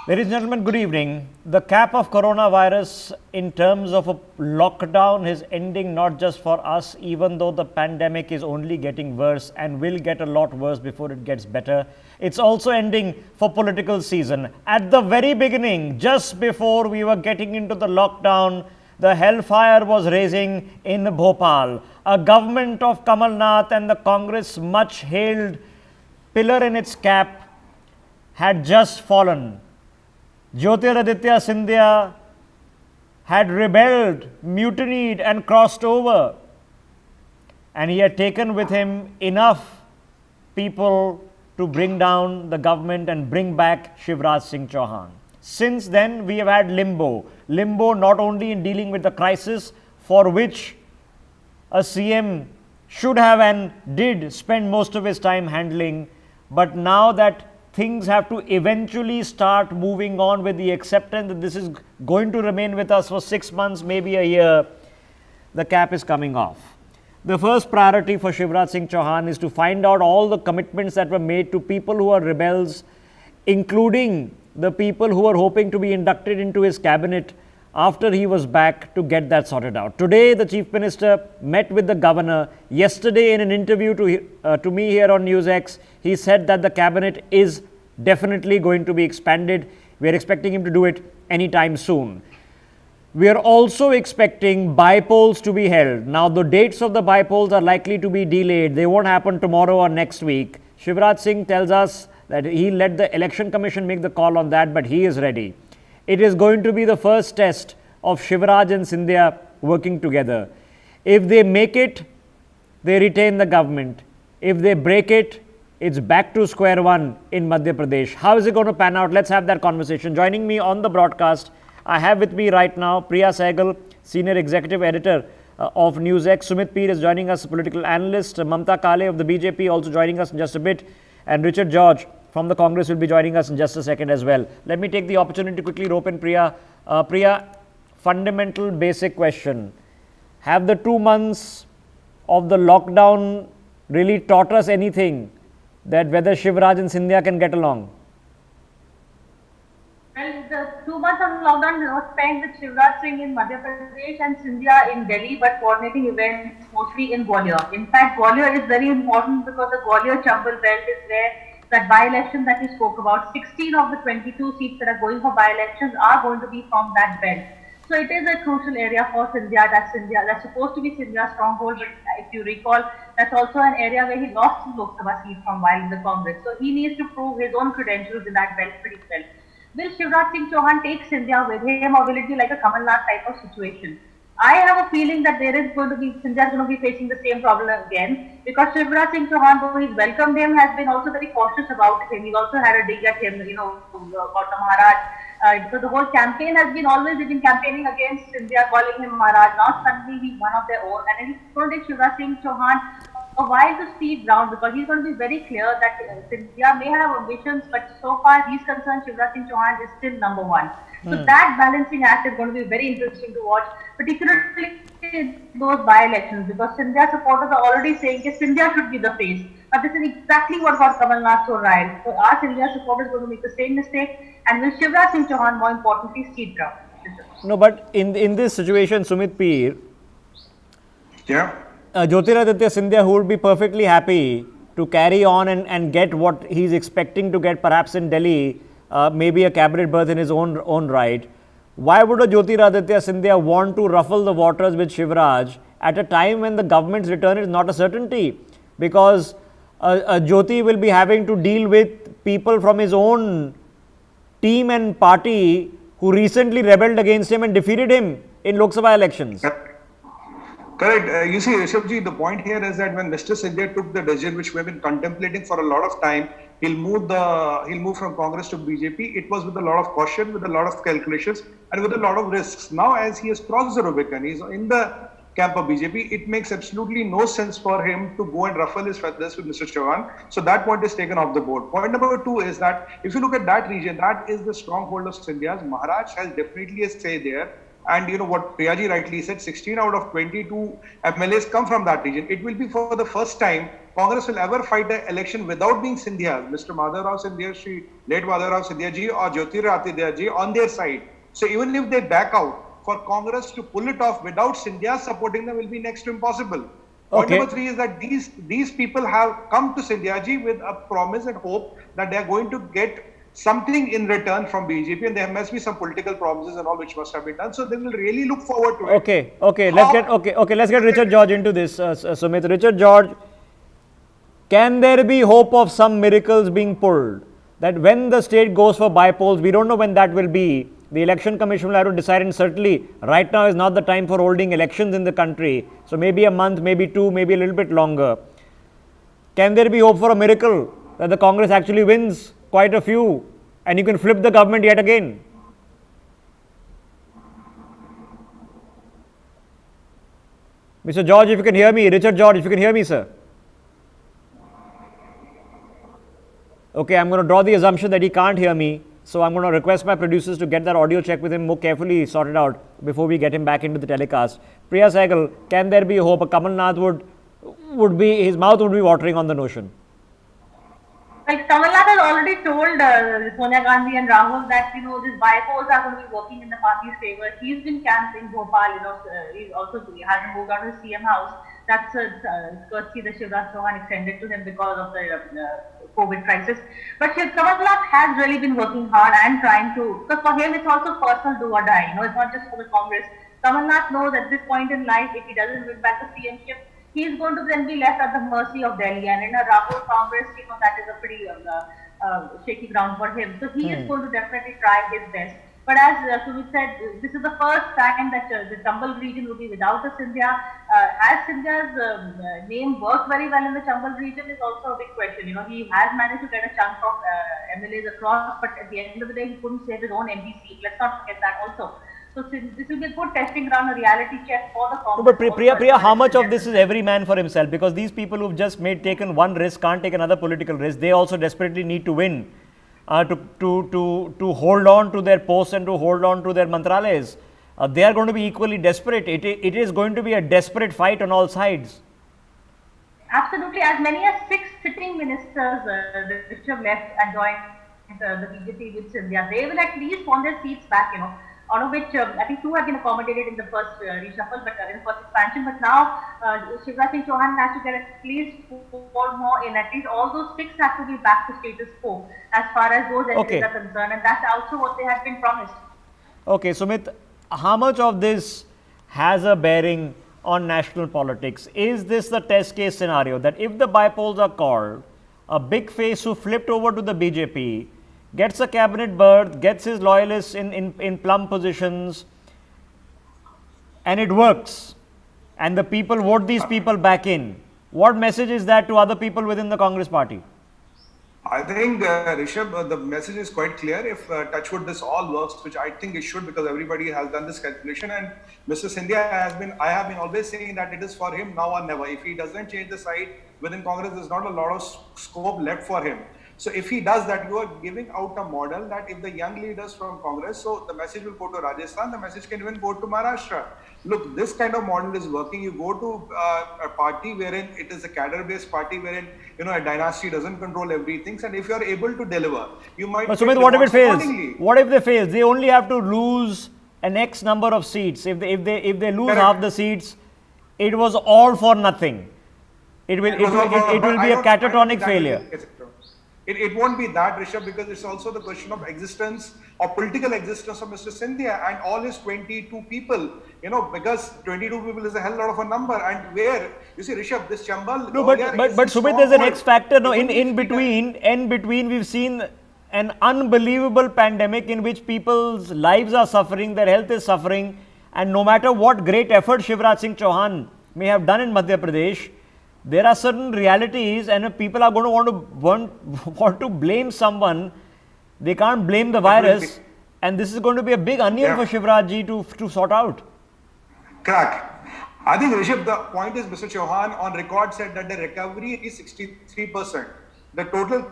Ladies and gentlemen, good evening. The cap of coronavirus in terms of a lockdown is ending not just for us, even though the pandemic is only getting worse and will get a lot worse before it gets better. It's also ending for political season. At the very beginning, just before we were getting into the lockdown, the hellfire was raising in Bhopal. A government of Kamal Nath and the Congress much hailed pillar in its cap had just fallen. Jyotiraditya Scindia had rebelled, mutinied, and crossed over. And he had taken with him enough people to bring down the government and bring back Shivraj Singh Chauhan. Since then, we have had limbo. Limbo not only in dealing with the crisis for which a CM should have and did spend most of his time handling, but now that things have to eventually start moving on with the acceptance that this is going to remain with us for 6 months, maybe a year, the cap is coming off. The first priority for Shivraj Singh Chauhan is to find out all the commitments that were made to people who are rebels, including the people who are hoping to be inducted into his cabinet after he was back, to get that sorted out. Today, the Chief Minister met with the governor. Yesterday, in an interview to me here on NewsX, he said that the cabinet is definitely going to be expanded. We are expecting him to do it anytime soon. We are also expecting bypolls to be held. Now, the dates of the bypolls are likely to be delayed. They won't happen tomorrow or next week. Shivraj Singh tells us that he'll let the Election Commission make the call on that, but he is ready. It is going to be the first test of Shivraj and Scindia working together. If they make it, they retain the government. If they break it, it's back to square one in Madhya Pradesh. How is it going to pan out? Let's have that conversation. Joining me on the broadcast, I have with me right now Priya Sehgal, Senior Executive Editor of NewsX. Sumit Peer is joining us, political analyst. Mamta Kale of the BJP also joining us in just a bit. And Richard George from the Congress will be joining us in just a second as well. Let me take the opportunity to quickly rope in Priya. Priya, fundamental basic question. Have the 2 months of the lockdown really taught us anything, that whether Shivraj and Scindia can get along? Well, the 2 months of lockdown was spent with Shivraj Singh in Madhya Pradesh and Scindia in Delhi, but coordinating events mostly in Gwalior. In fact, Gwalior is very important because the Gwalior Chambal belt is where that by-election that we spoke about, 16 of the 22 seats that are going for by-elections are going to be from that belt. So it is a crucial area for Scindia. That's supposed to be Scindia's stronghold, but if you recall, that's also an area where he lost his Lok Sabha seat from while in the Congress. So he needs to prove his own credentials in that belt pretty well. Will Shivraj Singh Chauhan take Scindia with him, or will it be like a Kamal Nath type of situation? I have a feeling that Scindia is going to be facing the same problem again, because Shivraj Singh Chauhan, though he's welcomed him, has been also very cautious about him. He's also had a dig at him, Gautam Maharaj. Because the whole campaign has been always, they've been campaigning against Scindia, calling him Maharaj. Now suddenly he's one of their own, and then he's going to take Shivraj Singh Chauhan a while to speed ground, because he's going to be very clear that Scindia may have ambitions, but so far he's concerned, Shivraj Singh Chauhan is still number one. So that balancing act is going to be very interesting to watch, particularly in those by-elections, because Scindia supporters are already saying that Scindia should be the face. But this is exactly what got Kamal Nath so riled. So are Scindia supporters going to make the same mistake? And will Shivraj Singh Chauhan, more importantly, speed ground? No, but in this situation, Sumit Peer, Yeah. Jyotiraditya Scindia, who would be perfectly happy to carry on and get what he's expecting to get perhaps in Delhi, maybe a cabinet berth in his own right. Why would a Jyotiraditya Scindia want to ruffle the waters with Shivraj at a time when the government's return is not a certainty? Because Jyoti will be having to deal with people from his own team and party who recently rebelled against him and defeated him in Lok Sabha elections. Correct. You see, Rishabhji, the point here is that when Mr. Scindia took the decision, which we have been contemplating for a lot of time, he'll move from Congress to BJP. It was with a lot of caution, with a lot of calculations, and with a lot of risks. Now, as he has crossed the Rubicon, he's in the camp of BJP. It makes absolutely no sense for him to go and ruffle his feathers with Mr. Chauhan. So that point is taken off the board. Point number two is that if you look at that region, that is the stronghold of Scindia's. Maharaj has definitely a say there. And you know what Priyaji rightly said, 16 out of 22 MLAs come from that region. It will be for the first time Congress will ever fight an election without being Scindia, Mr. Madhavrao Scindia, late Madhavrao Scindia ji or Jyotiradittya ji on their side. So even if they back out, for Congress to pull it off without Scindia supporting them will be next to impossible. Point Okay. number 3 is that these people have come to Scindia ji with a promise and hope that they are going to get something in return from BJP, and there must be some political promises and all which must have been done. So they will really look forward to it. Okay. Let's get Richard George into this. Sumit, Richard George, can there be hope of some miracles being pulled? That when the state goes for bypolls, we don't know when that will be. The election commission will have to decide, and certainly right now is not the time for holding elections in the country. So maybe a month, maybe two, maybe a little bit longer. Can there be hope for a miracle that the Congress actually wins quite a few and you can flip the government yet again? Mr. George, if you can hear me, Richard George, if you can hear me, sir. Okay, I'm going to draw the assumption that he can't hear me. So I'm going to request my producers to get that audio check with him more carefully sorted out before we get him back into the telecast. Priya Sehgal, can there be hope? Kamal Nath would be, his mouth would be watering on the notion. Like Kamal Nath has already told Sonia Gandhi and Rahul that these bypolls are going to be working in the party's favor. He's been camped in Bhopal. He hasn't moved out of his CM house. That's courtesy that Shivraj Chauhan extended to him because of the COVID crisis. But Kamal Nath has really been working hard and trying to, because for him it's also personal do or die. It's not just for the Congress. Kamal Nath knows at this point in life, if he doesn't win back the CMship, he is going to then be left at the mercy of Delhi, and in a Rahul Congress, that is a pretty shaky ground for him. So he is going to definitely try his best. But as Sumit said, this is the first time that the Chambal region will be without a Scindia. Has Scindia's name worked very well in the Chambal region is also a big question. He has managed to get a chunk of MLAs across, but at the end of the day, he couldn't save his own MP seat. Let's not forget that also. So this will be a good testing ground, a reality check for the Congress. But Priya, how much of this is every man for himself? Because these people who've just taken one risk can't take another political risk. They also desperately need to win to hold on to their posts and to hold on to their mantralayas. They are going to be equally desperate. It is going to be a desperate fight on all sides. Absolutely. As many as 6 sitting ministers which have left and joined the BJP with Scindia, they will at least want their seats back, out of which I think 2 have been accommodated in the first reshuffle, but in the first expansion. But now Shivraj Singh Chauhan has to get at least 4 more in. At least all those 6 have to be back to status quo as far as those entities are concerned, and that's also what they had been promised. Okay, Sumit, how much of this has a bearing on national politics? Is this the test case scenario that if the bypolls are called, a big face who flipped over to the BJP gets a cabinet berth, gets his loyalists in plum positions, and it works, and the people vote these people back in? What message is that to other people within the Congress party? I think, Rishabh, the message is quite clear. If touchwood this all works, which I think it should, because everybody has done this calculation, and Mr. Scindia I have been always saying that it is for him now or never. If he doesn't change the side within Congress, there's not a lot of scope left for him. So if he does that, you are giving out a model that if the young leaders from Congress, so the message will go to Rajasthan, the message can even go to Maharashtra. Look, this kind of model is working. You go to a party wherein it is a cadre-based party wherein a dynasty doesn't control everything, and if you are able to deliver, you might. But Sumit, what if it fails? What if they fail? They only have to lose an X number of seats. If they lose half the seats, it was all for nothing. It will be a catatonic failure. It won't be that, Rishabh, because it's also the question of existence or political existence of Mr. Scindia and all his 22 people, because 22 people is a hell lot of a number. And where, you see, Rishabh, this Chambal. No, but Sumit, there's an X factor. No, in between, we've seen an unbelievable pandemic in which people's lives are suffering, their health is suffering. And no matter what great effort Shivraj Singh Chauhan may have done in Madhya Pradesh, there are certain realities, and if people are going to want to blame someone, they can't blame the virus, and this is going to be a big onion for Shivraj ji to sort out. Correct. I think, Rishabh, the point is Mr. Chauhan on record said that the recovery is 63%. The total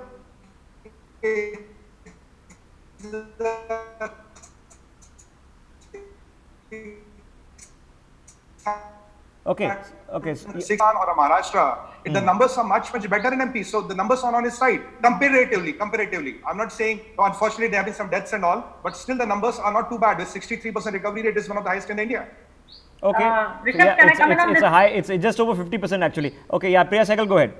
Okay, okay. So, Sikhan or a Maharashtra, the numbers are much better in MP. So the numbers are on his side comparatively. I'm not saying, unfortunately, there have been some deaths and all, but still the numbers are not too bad. The 63% recovery rate is one of the highest in India. okay. Rishabh, can I come in on it's this? a high. It's just over 50% actually. Okay, yeah. Priya Sehgal, go ahead.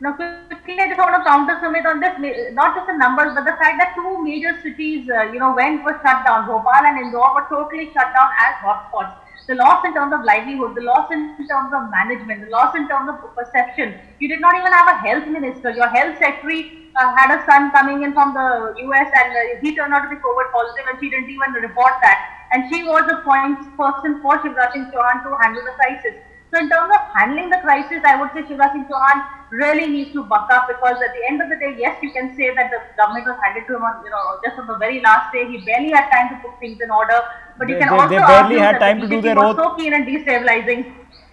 Now, quickly, I just want to counter Sumit on this, not just the numbers, but the fact that two major cities, were shut down. Bhopal and Indore were totally shut down as hotspots. The loss in terms of livelihood, the loss in terms of management, the loss in terms of perception. You did not even have a health minister. Your health secretary had a son coming in from the US and he turned out to be COVID positive and she didn't even report that. And she was the point person for Shivraj Singh Chauhan to handle the crisis. So in terms of handling the crisis, I would say Shivraj Singh Chauhan really needs to buck up because at the end of the day, yes, you can say that the government was handed to him on, just on the very last day. He barely had time to put things in order. But you can also they barely argue had that time the to do BJP their was oath. so keen and destabilizing.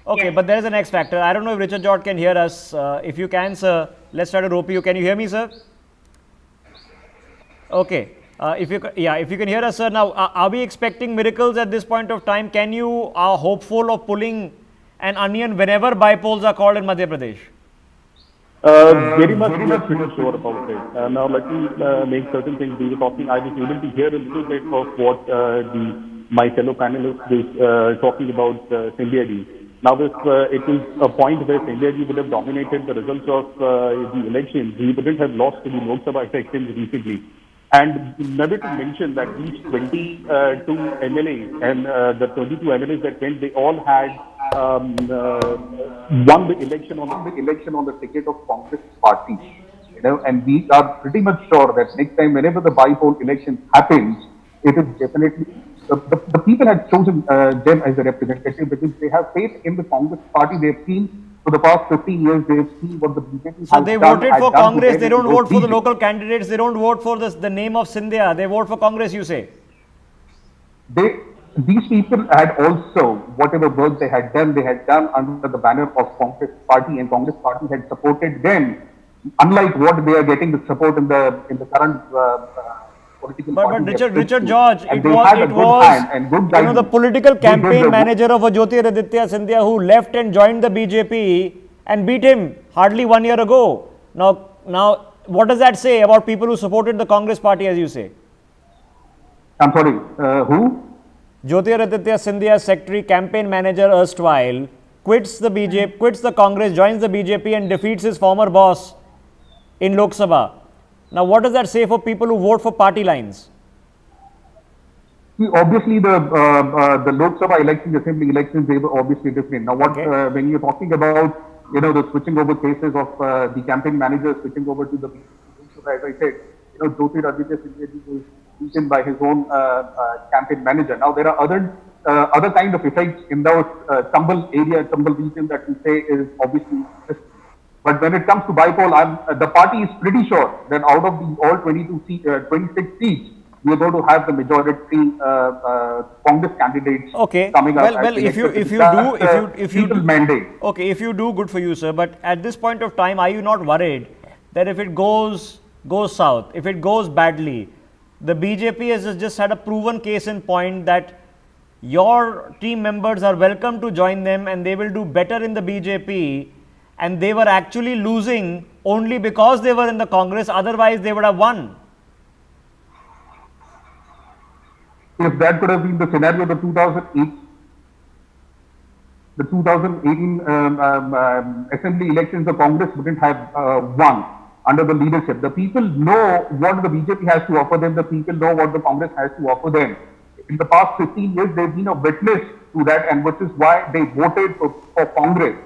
Okay, Yes. but there is an X factor. I don't know if Richard George can hear us. If you can, sir, let's try to rope you. Can you hear me, sir? Okay. If you can hear us, sir. Now, are we expecting miracles at this point of time? Can you are hopeful of pulling an onion whenever bypolls are called in Madhya Pradesh? Very much we are pretty sure about it. Now let me make certain things. We were talking, I was able to hear a little bit of what my fellow panelists was talking about Sindhia ji. Now if it is a point where Sindhia ji would have dominated the results of the elections, he wouldn't have lost the Lok Sabha elections recently. And never to mention that these 22 MLAs and the 22 MLAs that went, they all had won the election on the ticket of Congress party. And we are pretty much sure that next time, whenever the by-poll election happens, it is definitely the people had chosen them as a representative because they have faith in the Congress party. They have seen for the past 15 years, they have seen what the BJP So has they done, voted had for done to Congress. them They in don't those vote for the regions. local candidates. They don't vote for the name of Scindia. They vote for Congress, you say? These people had also, whatever work they had done under the banner of Congress party, and Congress party had supported them, unlike what they are getting the support in the current political party. But Richard George, and it they was had a good hand and good guidance. the political They did campaign the- manager of Jyotiraditya Scindia who left and joined the BJP and beat him hardly 1 year ago. Now, what does that say about people who supported the Congress party, as you say? I'm sorry, who? Jyotiraditya Scindia's secretary, campaign manager erstwhile, quits the BJP, quits the Congress, joins the BJP and defeats his former boss in Lok Sabha. Now, what does that say for people who vote for party lines? See, obviously, the Lok Sabha elections, assembly elections, they were obviously different. Now, when you're talking about, the switching over cases of the campaign manager switching over to the BJP, as I said, Jyotiraditya Scindia was beaten by his own campaign manager. Now, there are other kind of effects in those Chambal region that we say is obviously. But when it comes to by-poll, the party is pretty sure that out of all 26 seats, we are going to have the majority Congress candidates coming up. Well, if you do, mandate. Okay, if you do, good for you, sir. But at this point of time, are you not worried that if it goes south, if it goes badly, the BJP has just had a proven case in point that your team members are welcome to join them and they will do better in the BJP, and they were actually losing only because they were in the Congress, otherwise they would have won. If that could have been the scenario, the 2018 assembly elections, the Congress wouldn't have won under the leadership. The people know what the BJP has to offer them. The people know what the Congress has to offer them. In the past 15 years, they've been a witness to that, and which is why they voted for Congress.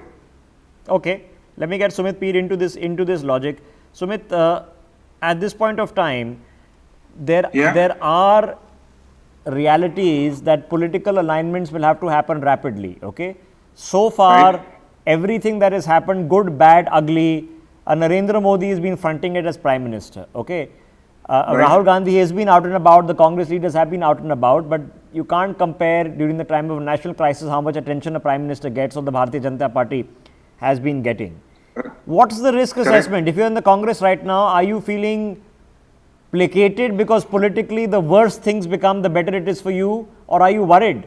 Okay, let me get Sumit Peer into this logic. Sumit, at this point of time, there are realities that political alignments will have to happen rapidly. Okay, so far everything that has happened, good, bad, ugly, Narendra Modi has been fronting it as Prime Minister. Okay, Rahul Gandhi has been out and about. The Congress leaders have been out and about, but you can't compare during the time of a national crisis how much attention a Prime Minister gets or the Bharatiya Janata Party has been getting. What's the risk assessment? If you're in the Congress right now, are you feeling placated because politically the worse things become, the better it is for you, or are you worried?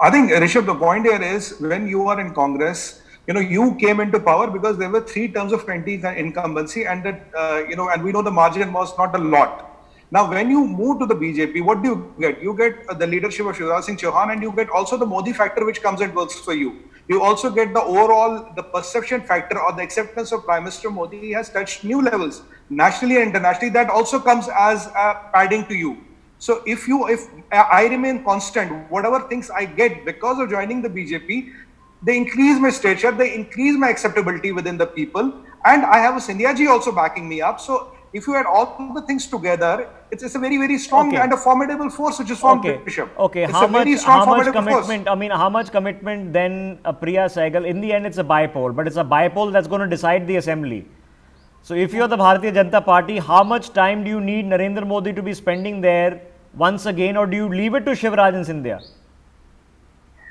I think, Rishabh, the point here is when you are in Congress, you came into power because there were 3 terms of 20 incumbency, and that, and we know the margin was not a lot. Now, when you move to the BJP, what do you get? You get the leadership of Shivraj Singh Chauhan, and you get also the Modi factor, which comes and works for you. You also get the perception factor or the acceptance of Prime Minister Modi has touched new levels nationally and internationally. That also comes as padding to you. So if I remain constant, whatever things I get because of joining the BJP, they increase my stature, they increase my acceptability within the people, and I have a Scindia ji also backing me up. So if you add all the things together, it's a very, very strong and a formidable force which is formed, Bishop. Okay, it's how a very much, strong, how much formidable commitment, force. I mean, how much commitment then, Priya Sehgal, in the end it's a bipole, but it's a bipole that's going to decide the assembly. So if you're the Bharatiya Janata Party, how much time do you need Narendra Modi to be spending there once again, or do you leave it to Shivraj and Scindia?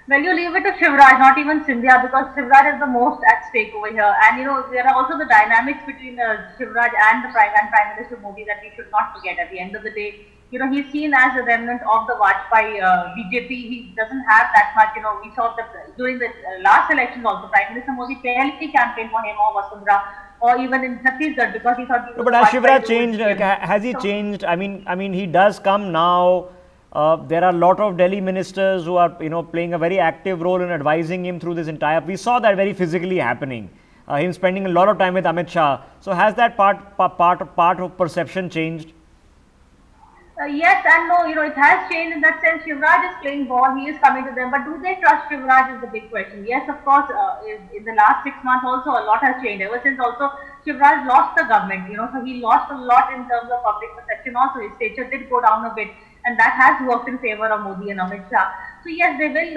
Well, you leave it to Shivraj, not even Scindia, because Shivraj is the most at stake over here. And there are also the dynamics between Shivraj and the Prime Minister Modi that we should not forget. At the end of the day, he's seen as a remnant of the Vajpayee BJP. He doesn't have that much. We saw that during the last elections also, Prime Minister Modi barely campaigned for him or Vasundhara, or even in Chhattisgarh, because he thought he was. No, but has Shivraj changed? Has he changed? I mean, he does come now. There are a lot of Delhi ministers who are, playing a very active role in advising him through this entire. We saw that very physically happening. Him spending a lot of time with Amit Shah. So has that part of perception changed? Yes and no. It has changed in that sense. Shivraj is playing ball. He is coming to them. But do they trust Shivraj is the big question. Yes, of course, in the last 6 months also a lot has changed. Ever since also Shivraj lost the government, so he lost a lot in terms of public perception also. His stature did go down a bit. And that has worked in favor of Modi and Amit Shah. So yes, they will.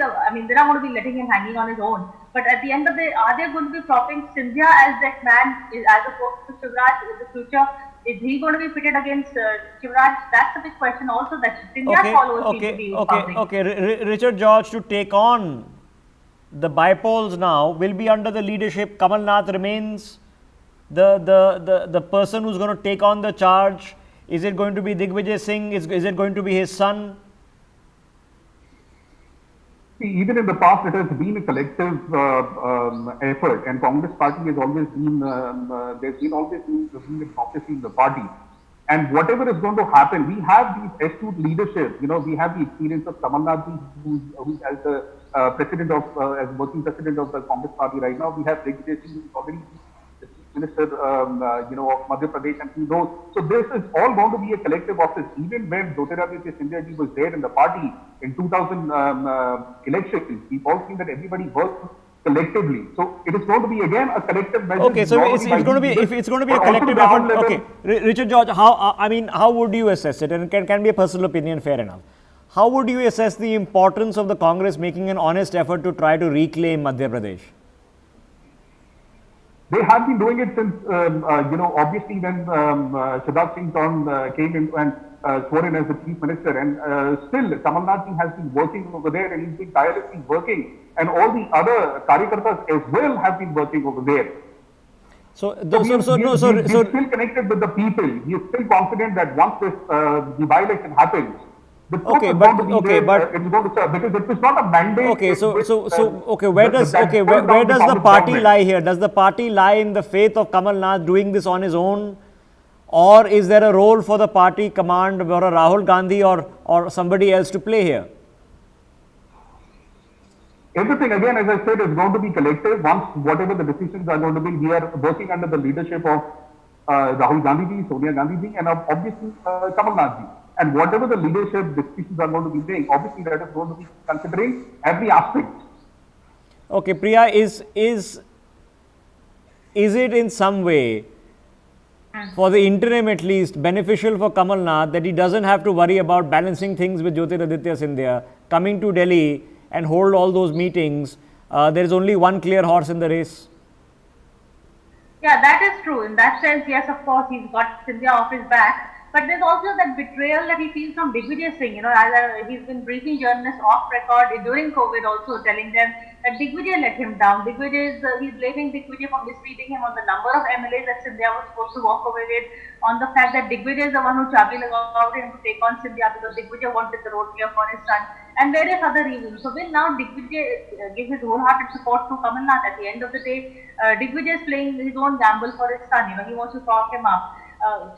They're not going to be letting him hanging on his own. But at the end of the day, are they going to be propping Scindia as that man, as opposed to Shivraj in the future? Is he going to be pitted against Shivraj? That's the big question also that Scindia followers seem to be posing. Richard George, to take on the bipoles now will be under the leadership. Kamal Nath remains the person who's going to take on the charge. Is it going to be Digvijay Singh? Is it going to be his son? Even in the past, it has been a collective effort, and Congress party has always been, there's been always been democracy in the party. And whatever is going to happen, we have these astute leadership. We have the experience of Kamal Nath, who's as the president as working president of the Congress party right now. We have Digvijay Singh, who's already Minister, of Madhya Pradesh, and he knows. So this is all going to be a collective office. Even when Jyotiraditya Scindia ji was there in the party in 2000 elections, we've all seen that everybody works collectively. So it is going to be again a collective measure. Okay, so it's going to be a collective effort. Okay, Richard George, how would you assess it? And it can be a personal opinion, fair enough. How would you assess the importance of the Congress making an honest effort to try to reclaim Madhya Pradesh? They have been doing it since, obviously when Shivraj Singh Chauhan came in and sworn in as the chief minister, and still Kamal Nath has been working over there, and he's been tirelessly working, and all the other karyakartas as well have been working over there. He's still connected with the people. He is still confident that once this the by-election happens, the truth is going to be there, it's going to serve, because it is not a mandate. Where does the party lie here? Does the party lie in the faith of Kamal Nath doing this on his own, or is there a role for the party command or a Rahul Gandhi or somebody else to play here? Everything, again, as I said, is going to be collective. Once whatever the decisions are going to be, we are working under the leadership of Rahul Gandhi ji, Sonia Gandhi ji, and obviously Kamal Nath ji. And whatever the leadership decisions are going to be made, obviously that is going to be considering every aspect. Okay, Priya, is it in some way, for the interim at least, beneficial for Kamal Nath that he doesn't have to worry about balancing things with Jyotiraditya Scindia, coming to Delhi and hold all those meetings? There is only one clear horse in the race. Yeah, that is true. In that sense, yes, of course, he's got Scindia off his back. But there's also that betrayal that he feels from Digvijay Singh. He's been briefing journalists off record during COVID, also telling them that Digvijay let him down. He's blaming Digvijay for misleading him on the number of MLAs that Scindia was supposed to walk away with, on the fact that Digvijay is the one who Chabi allowed him to take on Scindia because Digvijay wanted the road clear for his son, and various other reasons. So will now Digvijay give his wholehearted support to Kamal Nath? At the end of the day, Digvijay is playing his own gamble for his son. He wants to talk him up.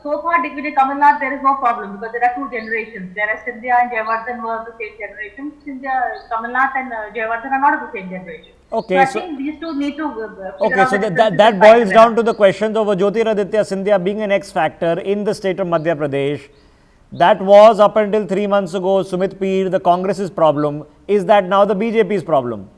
So far, Digvijay Kamal Nath, there is no problem because there are two generations. Whereas Scindia and Jayawardhan were of the same generation. Kamal Nath and Jayawardhan are not of the same generation. Okay, so I think these two need to. Okay, so that boils down to the questions of Jyotiraditya Scindia being an X factor in the state of Madhya Pradesh. That was up until 3 months ago Sumit Peer, the Congress's problem. Is that now the BJP's problem?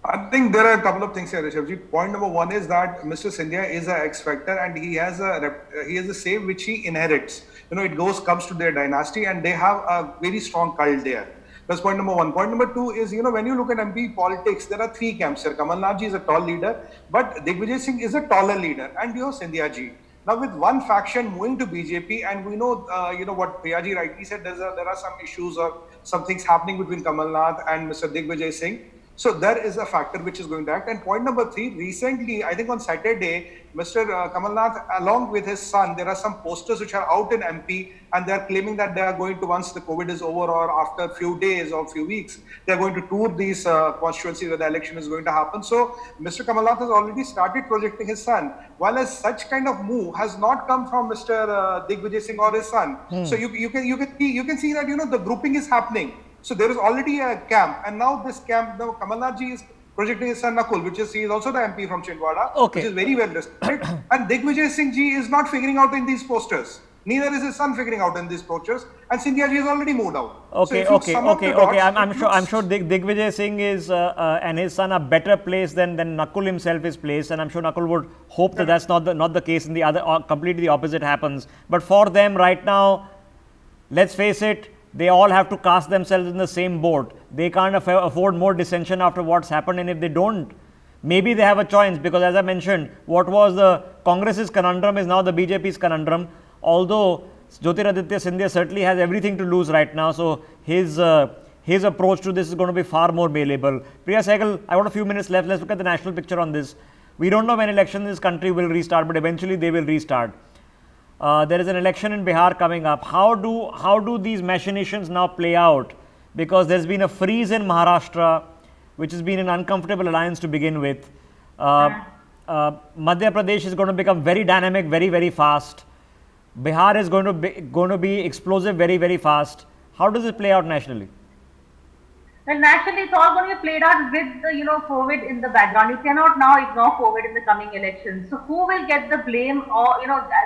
I think there are a couple of things here, Rishabh. Point number one is that Mr. Scindia is an X factor and he has a say which he inherits. It comes to their dynasty and they have a very strong cult there. That's point number one. Point number two is, when you look at MP politics, there are three camps here. Kamal Nath ji is a tall leader, but Digvijay Singh is a taller leader, and you have Scindia ji. Now, with one faction moving to BJP, and we know, what Priya ji rightly said, there are some issues or some things happening between Kamal Nath and Mr. Digvijay Singh. So there is a factor which is going to act. And point number three, recently, I think on Saturday, Mr. Kamal Nath, along with his son, there are some posters which are out in MP and they are claiming that they are going to, once the COVID is over or after a few days or few weeks, they are going to tour these constituencies where the election is going to happen. So Mr. Kamal Nath has already started projecting his son, while such kind of move has not come from Mr. Digvijay Singh or his son. So you can see that, the grouping is happening. So there is already a camp, and now this camp, now Kamal Nath ji is projecting his son Nakul, he is also the MP from Chhindwara, which is very well respected. And Digvijay Singh ji is not figuring out in these posters. Neither is his son figuring out in these posters, and Scindia ji has already moved out. Okay. I'm sure Digvijay Singh is and his son are better placed than Nakul himself is placed, and I'm sure Nakul would hope that that's not the case, and the other completely the opposite happens. But for them right now, let's face it, they all have to cast themselves in the same boat. They can't afford more dissension after what's happened, and if they don't, maybe they have a choice, because as I mentioned, what was the Congress's conundrum is now the BJP's conundrum, although Jyotiraditya Scindia certainly has everything to lose right now, so his approach to this is going to be far more malleable. Priya Sehgal, I want a few minutes left. Let's look at the national picture on this. We don't know when elections in this country will restart, but eventually they will restart. There is an election in Bihar coming up. How do these machinations now play out? Because there's been a freeze in Maharashtra, which has been an uncomfortable alliance to begin with. Madhya Pradesh is going to become very dynamic, very, very fast. Bihar is going to be explosive, very, very fast. How does it play out nationally? Well, nationally, it's all going to be played out with the, COVID in the background. You cannot now ignore COVID in the coming elections. So who will get the blame? Or,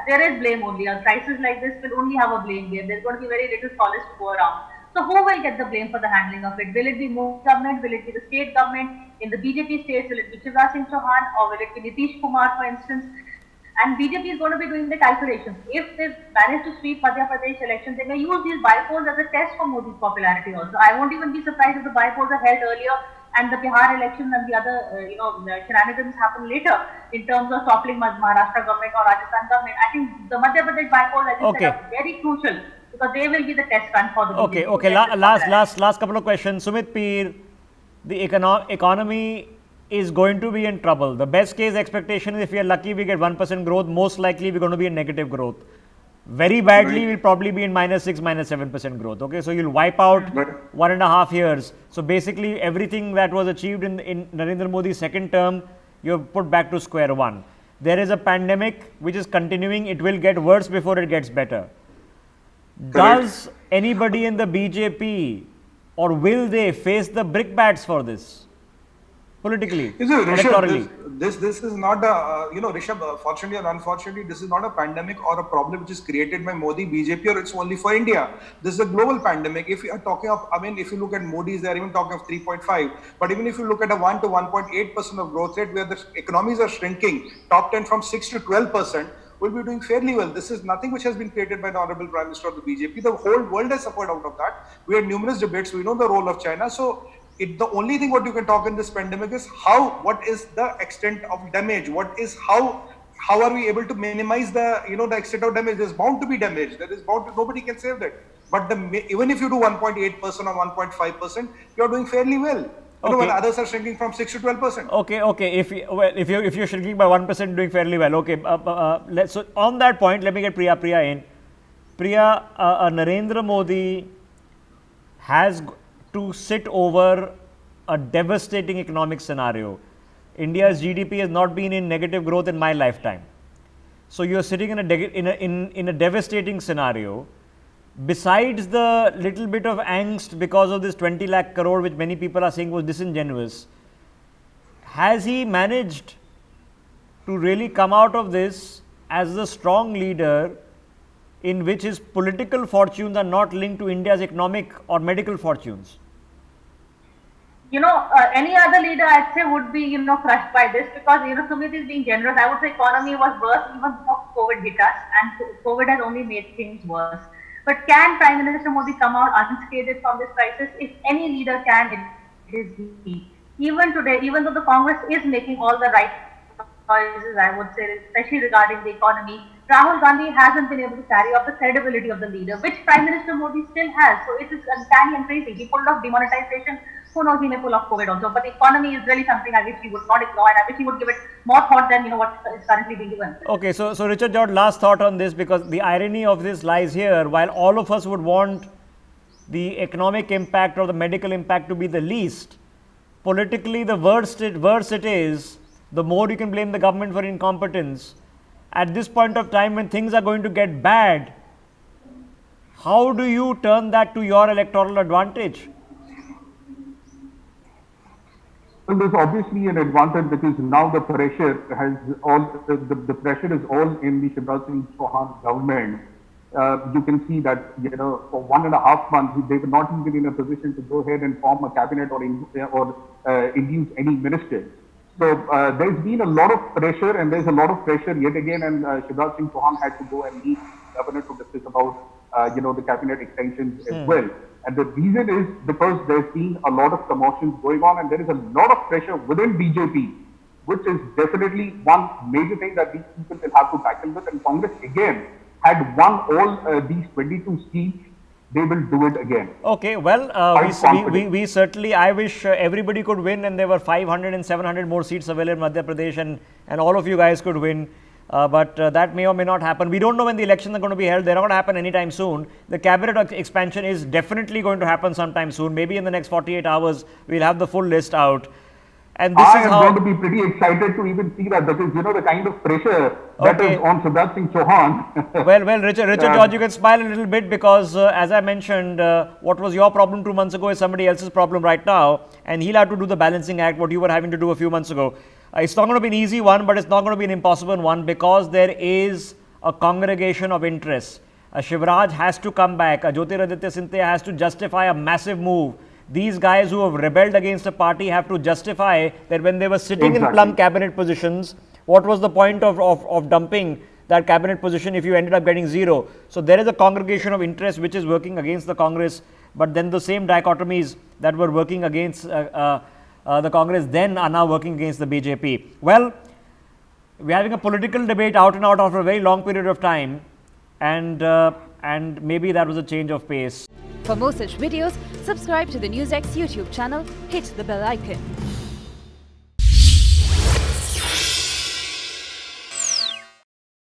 there is blame only. A crisis like this will only have a blame game. There's going to be very little solace to go around. So who will get the blame for the handling of it? Will it be Modi government? Will it be the state government? In the BJP states, will it be Shivraj Singh Chauhan? Or will it be Nitish Kumar, for instance? And BJP is going to be doing the calculations. If they manage to sweep Madhya Pradesh elections, they may use these bypolls as a test for Modi's popularity also. I won't even be surprised if the bypolls are held earlier and the Bihar elections and the other, shenanigans happen later in terms of toppling Maharashtra government or Rajasthan government. I think the Madhya Pradesh bypolls, as you said, are very crucial because they will be the test run for the BJP. Okay. Last couple of questions. Sumit Peer, the economy is going to be in trouble. The best case expectation is if we are lucky, we get 1% growth. Most likely, we're going to be in negative growth. Very badly, we'll probably be in -6, -7% growth. Okay, so you'll wipe out 1.5 years. So basically, everything that was achieved in Narendra Modi's second term, you've put back to square one. There is a pandemic which is continuing. It will get worse before it gets better. Does anybody in the BJP or will they face the brickbats for this? Politically, electorally. This is not a, Rishabh, fortunately or unfortunately, this is not a pandemic or a problem which is created by Modi, BJP, or it's only for India. This is a global pandemic. If you are talking of, if you look at Modi's, they are even talking of 3.5. But even if you look at a 1 to 1.8% of growth rate, where the economies are shrinking, top 10 from 6 to 12%, will be doing fairly well. This is nothing which has been created by the Honorable Prime Minister of the BJP. The whole world has suffered out of that. We had numerous debates. We know the role of China. So the only thing what you can talk in this pandemic is what is the extent of damage? How how are we able to minimize the, the extent of damage? There's bound to be damage. There is bound to, nobody can save that. But even if you do 1.8% or 1.5%, you're doing fairly well. Okay. When others are shrinking from 6 to 12%. Okay. If you're shrinking by 1%, doing fairly well. Okay. So on that point, let me get Priya in. Priya, Narendra Modi has to sit over a devastating economic scenario. India's GDP has not been in negative growth in my lifetime. So you're sitting in a devastating scenario. Besides the little bit of angst because of this 20 lakh crore, which many people are saying was disingenuous, has he managed to really come out of this as the strong leader in which his political fortunes are not linked to India's economic or medical fortunes? Any other leader I'd say would be, crushed by this because, Sumit is being generous. I would say economy was worse even before COVID hit us, and COVID has only made things worse. But can Prime Minister Modi come out unscathed from this crisis? If any leader can, it is he. Even today, even though the Congress is making all the right choices, I would say, especially regarding the economy, Rahul Gandhi hasn't been able to carry up the credibility of the leader, which Prime Minister Modi still has. So it is uncanny and crazy. He pulled off demonetization. Who knows, he may pull off COVID also. But the economy is really something I wish he would not ignore, and I wish he would give it more thought than what is currently being given. Okay, so Richard George, last thought on this, because the irony of this lies here. While all of us would want the economic impact or the medical impact to be the least, politically the worse it is, the more you can blame the government for incompetence. At this point of time when things are going to get bad, how do you turn that to your electoral advantage? Well, there's obviously an advantage because now the pressure the pressure is all in the Shivraj Singh Chauhan government. You can see that for 1.5 months they were not even in a position to go ahead and form a cabinet or induce any ministers. So there's been a lot of pressure, and there's a lot of pressure yet again, and Shivraj Singh Chauhan had to go and meet the governor to discuss about the cabinet extensions as well. And the reason is because there's been a lot of commotions going on, and there is a lot of pressure within BJP, which is definitely one major thing that these people will have to tackle with. And Congress again had won all these 22 seats. They will do it again. Okay, well, we certainly, I wish everybody could win, and there were 500 and 700 more seats available in Madhya Pradesh, and all of you guys could win. But that may or may not happen. We don't know when the elections are going to be held. They're not going to happen anytime soon. The cabinet expansion is definitely going to happen sometime soon. Maybe in the next 48 hours, we'll have the full list out. And this I am going to be pretty excited to even see that, because the kind of pressure that is on Shivraj Singh Chauhan. well, Richard George, you can smile a little bit because as I mentioned, what was your problem 2 months ago is somebody else's problem right now, and he'll have to do the balancing act what you were having to do a few months ago. It's not going to be an easy one, but it's not going to be an impossible one, because there is a congregation of interests. Shivraj has to come back. Jyotiraditya Scindia has to justify a massive move. These guys who have rebelled against a party have to justify that when they were sitting in plum cabinet positions, what was the point of dumping that cabinet position if you ended up getting zero? So there is a congregation of interest which is working against the Congress, but then the same dichotomies that were working against the Congress then are now working against the BJP. Well, we're having a political debate out and out after a very long period of time, and maybe that was a change of pace. For more such videos, subscribe to the NewsX YouTube channel, hit the bell icon.